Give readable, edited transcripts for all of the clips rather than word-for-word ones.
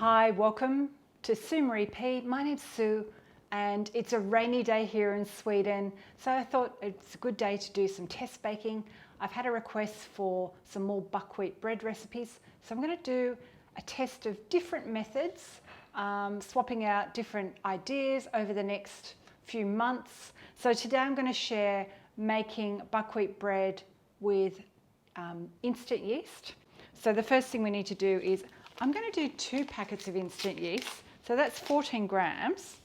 Hi, welcome to Sue Marie P. My name's Sue and it's a rainy day here in Sweden, so I thought it's a good day to do some test baking. I've had a request for some more buckwheat bread recipes, so I'm going to do a test of different methods, swapping out different ideas over the next few months. So today I'm going to share making buckwheat bread with instant yeast. So the first thing we need to do is I'm going to do 2 packets of instant yeast, so that's 14 grams,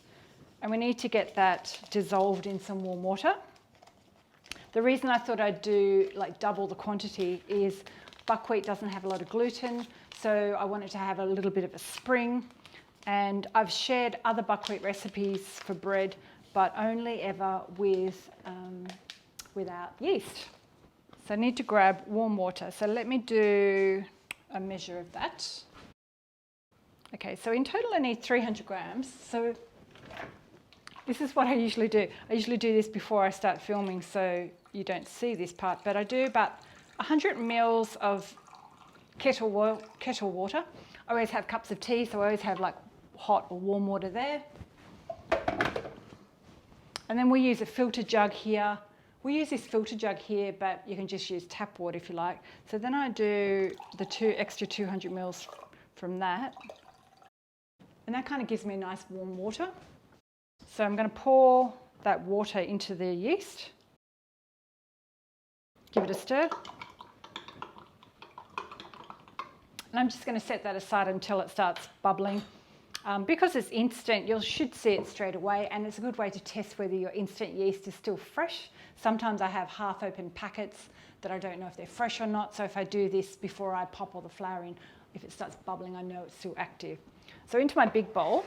and we need to get that dissolved in some warm water. The reason I thought I'd do like double the quantity is buckwheat doesn't have a lot of gluten, so I want it to have a little bit of a spring. And I've shared other buckwheat recipes for bread, but only ever with without yeast. So I need to grab warm water. So let me do a measure of that. Okay, so in total I need 300 grams. So this is what I usually do. I usually do this before I start filming so you don't see this part, but I do about 100 mils of kettle water. I always have cups of tea, so I always have like hot or warm water there. And then we use a filter jug here. We use this filter jug here, but you can just use tap water if you like. So then I do the extra 200 mils from that. And that kind of gives me a nice warm water. So I'm going to pour that water into the yeast. Give it a stir. And I'm just going to set that aside until it starts bubbling. Because it's instant, you should see it straight away, and it's a good way to test whether your instant yeast is still fresh. Sometimes I have half-open packets that I don't know if they're fresh or not, so if I do this before I pop all the flour in, if it starts bubbling, I know it's still active. So into my big bowl,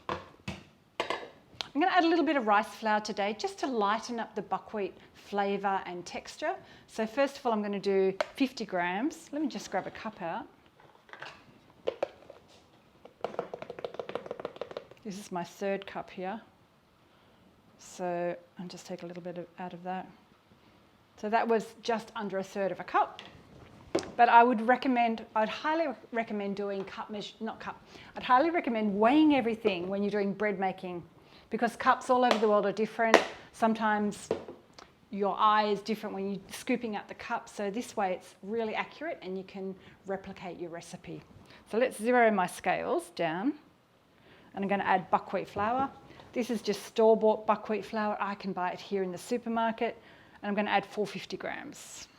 I'm going to add a little bit of rice flour today just to lighten up the buckwheat flavour and texture. So first of all, I'm going to do 50 grams. Let me just grab a cup out. This is my 3rd cup here. So I'll just take a little bit out of that. So that was just under 1/3 of a cup. But I'd highly recommend doing I'd highly recommend weighing everything when you're doing bread making, because cups all over the world are different. Sometimes your eye is different when you're scooping up the cup. So this way it's really accurate and you can replicate your recipe. So let's zero my scales down. And I'm going to add buckwheat flour. This is just store-bought buckwheat flour. I can buy it here in the supermarket. And I'm going to add 450 grams.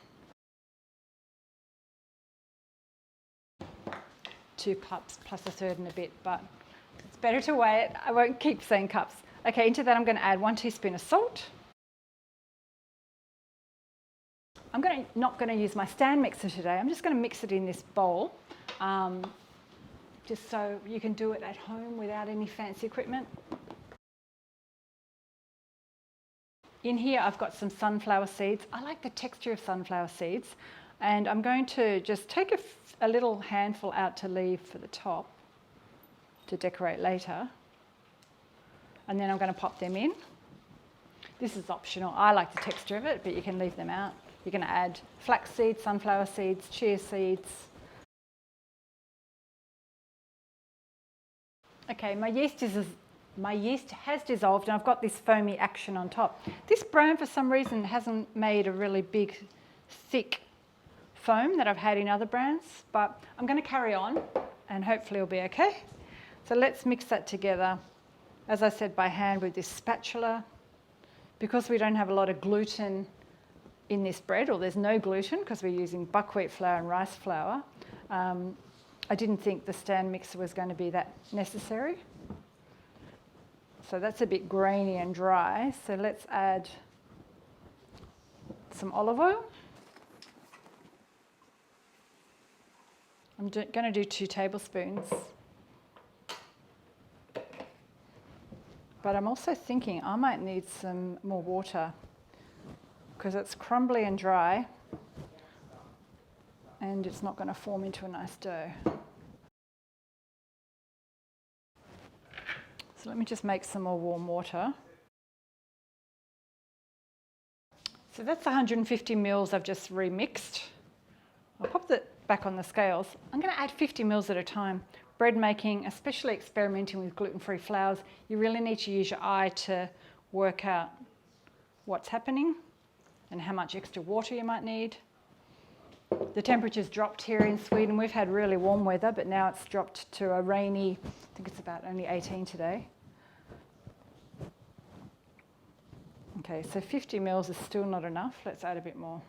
2 cups plus 1/3 and a bit, but it's better to weigh it. I won't keep saying cups. Okay, into that I'm going to add 1 teaspoon of salt. I'm not going to use my stand mixer today. I'm just going to mix it in this bowl. Just so you can do it at home without any fancy equipment. In here I've got some sunflower seeds. I like the texture of sunflower seeds, and I'm going to just take a little handful out to leave for the top to decorate later, and then I'm going to pop them in. This is optional. I like the texture of it, but you can leave them out. You're going to add flax seeds, sunflower seeds, chia seeds. Okay, my yeast has dissolved and I've got this foamy action on top. This brand for some reason hasn't made a really big, thick foam that I've had in other brands, but I'm going to carry on and hopefully it'll be okay. So let's mix that together, as I said, by hand with this spatula. Because we don't have a lot of gluten in this bread, or there's no gluten because we're using buckwheat flour and rice flour, I didn't think the stand mixer was going to be that necessary. So that's a bit grainy and dry. So let's add some olive oil. I'm going to do 2 tablespoons. But I'm also thinking I might need some more water because it's crumbly and dry and it's not going to form into a nice dough. So let me just make some more warm water. So that's 150 mils I've just remixed. I'll pop back on the scales. I'm going to add 50 mils at a time. Bread making, especially experimenting with gluten-free flours, you really need to use your eye to work out what's happening and how much extra water you might need. The temperature's dropped here in Sweden. We've had really warm weather, but now it's dropped to a rainy, I think it's about only 18 today. Okay, so 50 mils is still not enough. Let's add a bit more.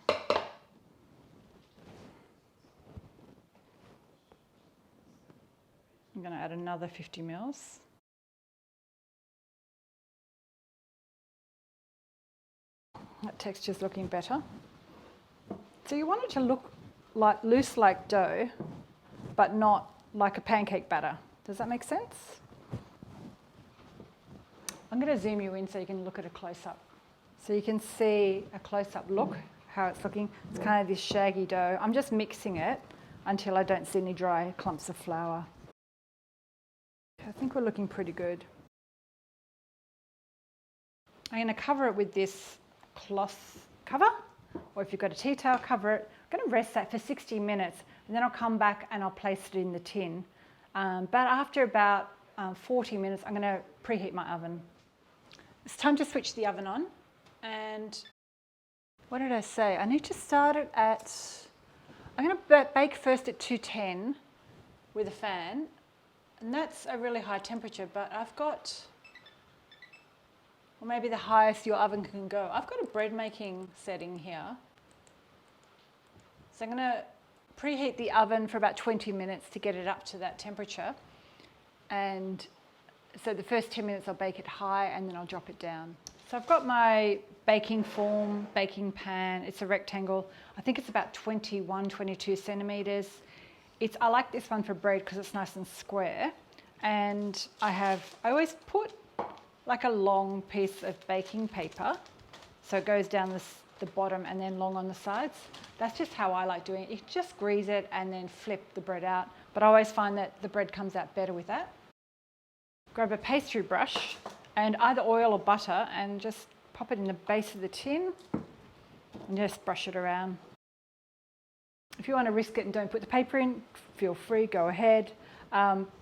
I'm going to add another 50 mils. That texture's looking better. So you want it to look like loose like dough, but not like a pancake batter. Does that make sense? I'm going to zoom you in so you can look at a close-up. So you can see a close-up look, how it's looking. It's kind of this shaggy dough. I'm just mixing it until I don't see any dry clumps of flour. I think we're looking pretty good. I'm going to cover it with this cloth cover, or if you've got a tea towel, cover it. I'm going to rest that for 60 minutes, and then I'll come back and I'll place it in the tin. But after about 40 minutes, I'm going to preheat my oven. It's time to switch the oven on. And what did I say? I need to start it at, I'm going to bake first at 210 with a fan. And that's a really high temperature, but I've got, or maybe the highest your oven can go. I've got a bread making setting here. So I'm going to preheat the oven for about 20 minutes to get it up to that temperature. And so the first 10 minutes I'll bake it high and then I'll drop it down. So I've got my baking form, baking pan. It's a rectangle. I think it's about 21, 22 centimeters. I like this one for bread because it's nice and square. And I always put like a long piece of baking paper. So it goes down the bottom and then long on the sides. That's just how I like doing it. You just grease it and then flip the bread out. But I always find that the bread comes out better with that. Grab a pastry brush and either oil or butter and just pop it in the base of the tin and just brush it around. If you want to risk it and don't put the paper in, feel free, go ahead.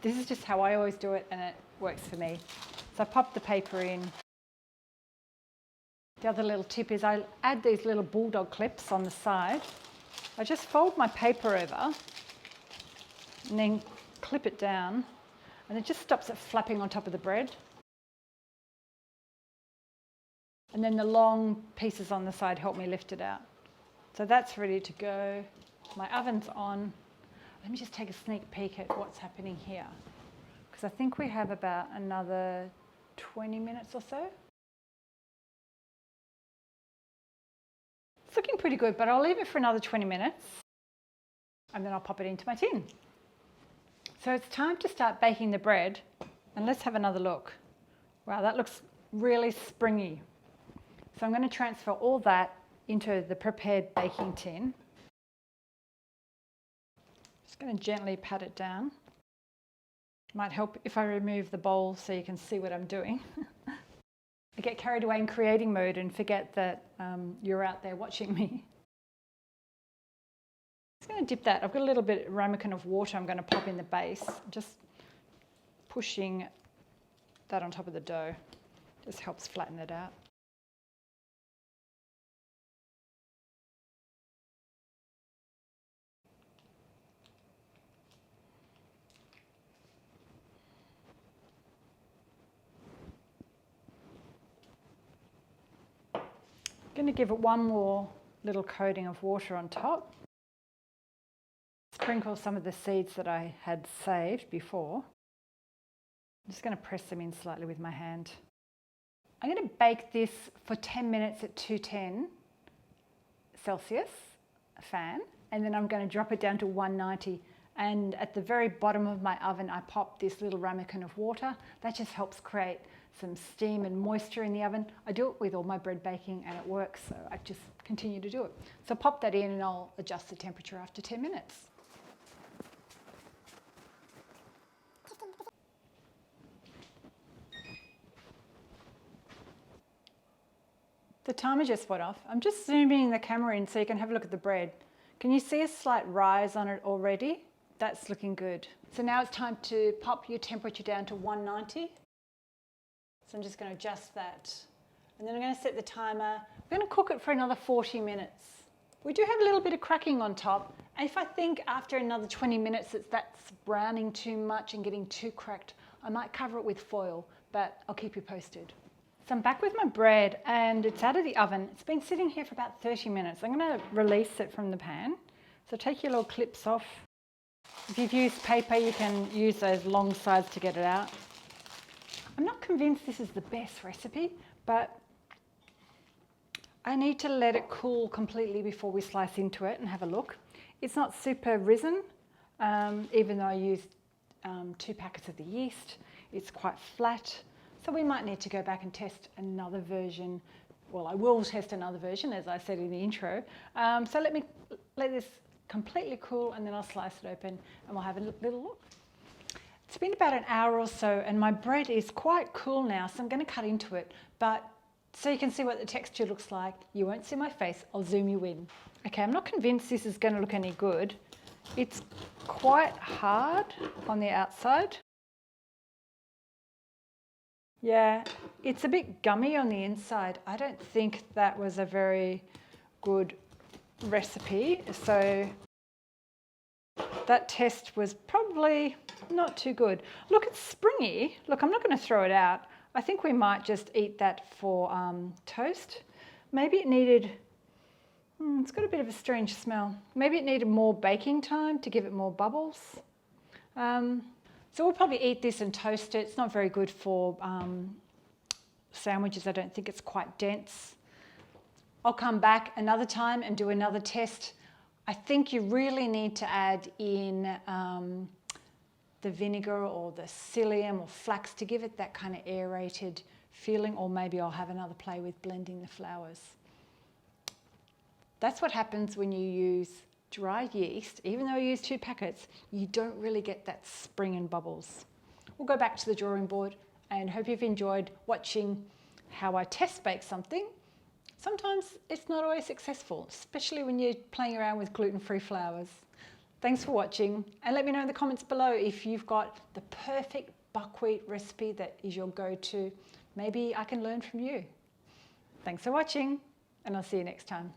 This is just how I always do it and it works for me. So I pop the paper in. The other little tip is I add these little bulldog clips on the side. I just fold my paper over and then clip it down, and it just stops it flapping on top of the bread. And then the long pieces on the side help me lift it out. So that's ready to go. My oven's on. Let me just take a sneak peek at what's happening here, because I think we have about another 20 minutes or so. It's looking pretty good, but I'll leave it for another 20 minutes and then I'll pop it into my tin. So it's time to start baking the bread, and let's have another look. Wow, that looks really springy. So I'm going to transfer all that into the prepared baking tin. Just going to gently pat it down. Might help if I remove the bowl so you can see what I'm doing. I get carried away in creating mode and forget that you're out there watching me. I'm just going to dip that. I've got a little bit ramekin of water I'm going to pop in the base. Just pushing that on top of the dough. Just helps flatten it out. I'm going to give it one more little coating of water on top. Sprinkle some of the seeds that I had saved before. I'm just going to press them in slightly with my hand. I'm going to bake this for 10 minutes at 210 Celsius, a fan, and then I'm going to drop it down to 190. And at the very bottom of my oven, I pop this little ramekin of water. That just helps create some steam and moisture in the oven. I do it with all my bread baking and it works, so I just continue to do it. So pop that in and I'll adjust the temperature after 10 minutes. The timer just went off. I'm just zooming the camera in so you can have a look at the bread. Can you see a slight rise on it already? That's looking good. So now it's time to pop your temperature down to 190. So I'm just going to adjust that. And then I'm going to set the timer. I'm going to cook it for another 40 minutes. We do have a little bit of cracking on top. And if I think after another 20 minutes that's browning too much and getting too cracked, I might cover it with foil, but I'll keep you posted. So I'm back with my bread and it's out of the oven. It's been sitting here for about 30 minutes. I'm going to release it from the pan. So take your little clips off. If you've used paper, you can use those long sides to get it out. I'm not convinced this is the best recipe, but I need to let it cool completely before we slice into it and have a look. It's not super risen, even though I used 2 packets of the yeast. It's quite flat. So we might need to go back and test another version. Well, I will test another version, as I said in the intro. So let me let this completely cool and then I'll slice it open and we'll have a little look. It's been about an hour or so and my bread is quite cool now, so I'm going to cut into it. But so you can see what the texture looks like. You won't see my face, I'll zoom you in. Okay, I'm not convinced this is going to look any good. It's quite hard on the outside. Yeah, it's a bit gummy on the inside. I don't think that was a very good recipe. So that test was probably not too good. Look, it's springy. Look, I'm not going to throw it out. I think we might just eat that for toast. Maybe it needed, it's got a bit of a strange smell. Maybe it needed more baking time to give it more bubbles. So we'll probably eat this and toast it. It's not very good for sandwiches. I don't think it's quite dense. I'll come back another time and do another test. I think you really need to add in the vinegar or the psyllium or flax to give it that kind of aerated feeling, or maybe I'll have another play with blending the flours. That's what happens when you use dried yeast. Even though I use 2 packets, you don't really get that spring and bubbles. We'll go back to the drawing board and hope you've enjoyed watching how I test bake something. Sometimes it's not always successful, especially when you're playing around with gluten-free flours. Thanks for watching and let me know in the comments below if you've got the perfect buckwheat recipe that is your go-to. Maybe I can learn from you. Thanks for watching and I'll see you next time.